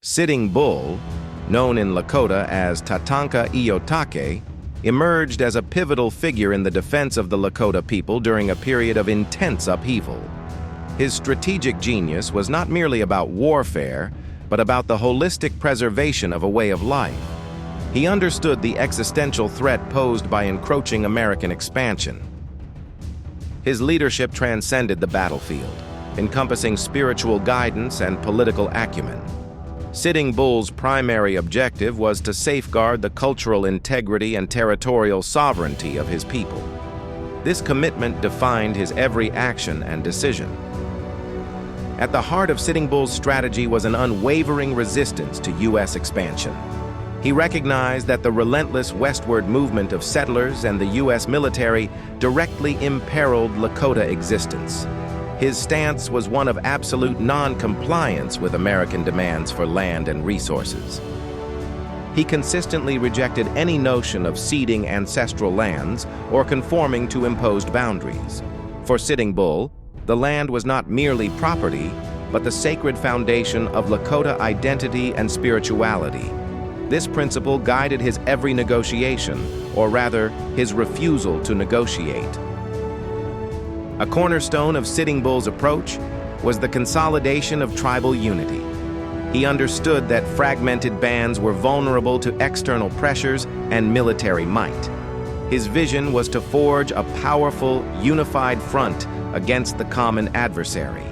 Sitting Bull, known in Lakota as Tatanka Iyotake, emerged as a pivotal figure in the defense of the Lakota people during a period of intense upheaval. His strategic genius was not merely about warfare, but about the holistic preservation of a way of life. He understood the existential threat posed by encroaching American expansion. His leadership transcended the battlefield, encompassing spiritual guidance and political acumen. Sitting Bull's primary objective was to safeguard the cultural integrity and territorial sovereignty of his people. This commitment defined his every action and decision. At the heart of Sitting Bull's strategy was an unwavering resistance to U.S. expansion. He recognized that the relentless westward movement of settlers and the U.S. military directly imperiled Lakota existence. His stance was one of absolute non-compliance with American demands for land and resources. He consistently rejected any notion of ceding ancestral lands or conforming to imposed boundaries. For Sitting Bull, the land was not merely property, but the sacred foundation of Lakota identity and spirituality. This principle guided his every negotiation, or rather, his refusal to negotiate. A cornerstone of Sitting Bull's approach was the consolidation of tribal unity. He understood that fragmented bands were vulnerable to external pressures and military might. His vision was to forge a powerful, unified front against the common adversary.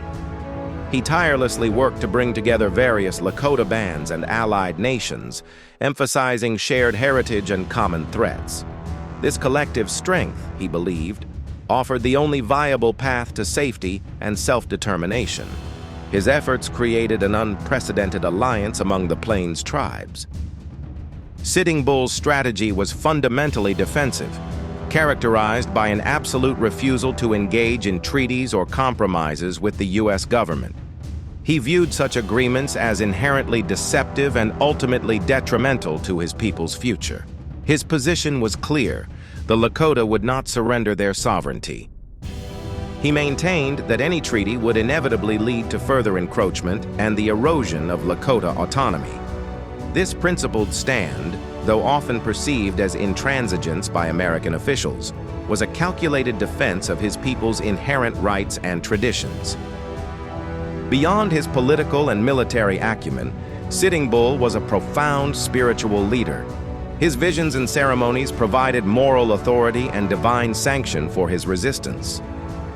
He tirelessly worked to bring together various Lakota bands and allied nations, emphasizing shared heritage and common threats. This collective strength, he believed, offered the only viable path to safety and self-determination. His efforts created an unprecedented alliance among the Plains tribes. Sitting Bull's strategy was fundamentally defensive, characterized by an absolute refusal to engage in treaties or compromises with the U.S. government. He viewed such agreements as inherently deceptive and ultimately detrimental to his people's future. His position was clear: the Lakota would not surrender their sovereignty. He maintained that any treaty would inevitably lead to further encroachment and the erosion of Lakota autonomy. This principled stand, though often perceived as intransigence by American officials, was a calculated defense of his people's inherent rights and traditions. Beyond his political and military acumen, Sitting Bull was a profound spiritual leader. His visions and ceremonies provided moral authority and divine sanction for his resistance.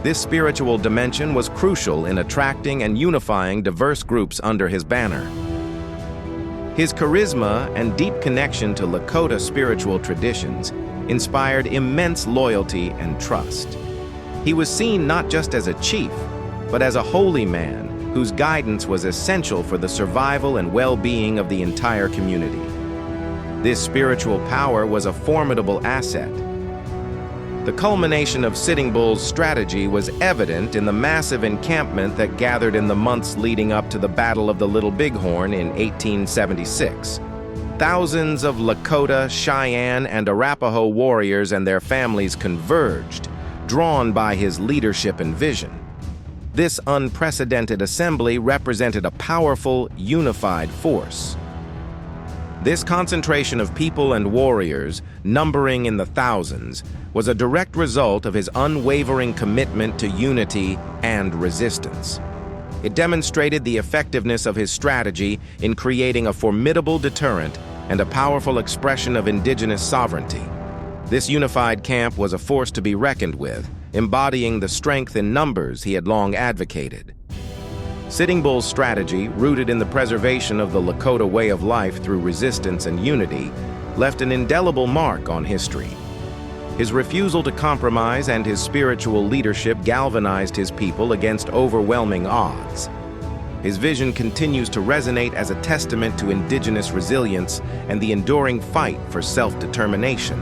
This spiritual dimension was crucial in attracting and unifying diverse groups under his banner. His charisma and deep connection to Lakota spiritual traditions inspired immense loyalty and trust. He was seen not just as a chief, but as a holy man whose guidance was essential for the survival and well-being of the entire community. This spiritual power was a formidable asset. The culmination of Sitting Bull's strategy was evident in the massive encampment that gathered in the months leading up to the Battle of the Little Bighorn in 1876. Thousands of Lakota, Cheyenne, and Arapaho warriors and their families converged, drawn by his leadership and vision. This unprecedented assembly represented a powerful, unified force. This concentration of people and warriors, numbering in the thousands, was a direct result of his unwavering commitment to unity and resistance. It demonstrated the effectiveness of his strategy in creating a formidable deterrent and a powerful expression of indigenous sovereignty. This unified camp was a force to be reckoned with, embodying the strength in numbers he had long advocated. Sitting Bull's strategy, rooted in the preservation of the Lakota way of life through resistance and unity, left an indelible mark on history. His refusal to compromise and his spiritual leadership galvanized his people against overwhelming odds. His vision continues to resonate as a testament to indigenous resilience and the enduring fight for self-determination.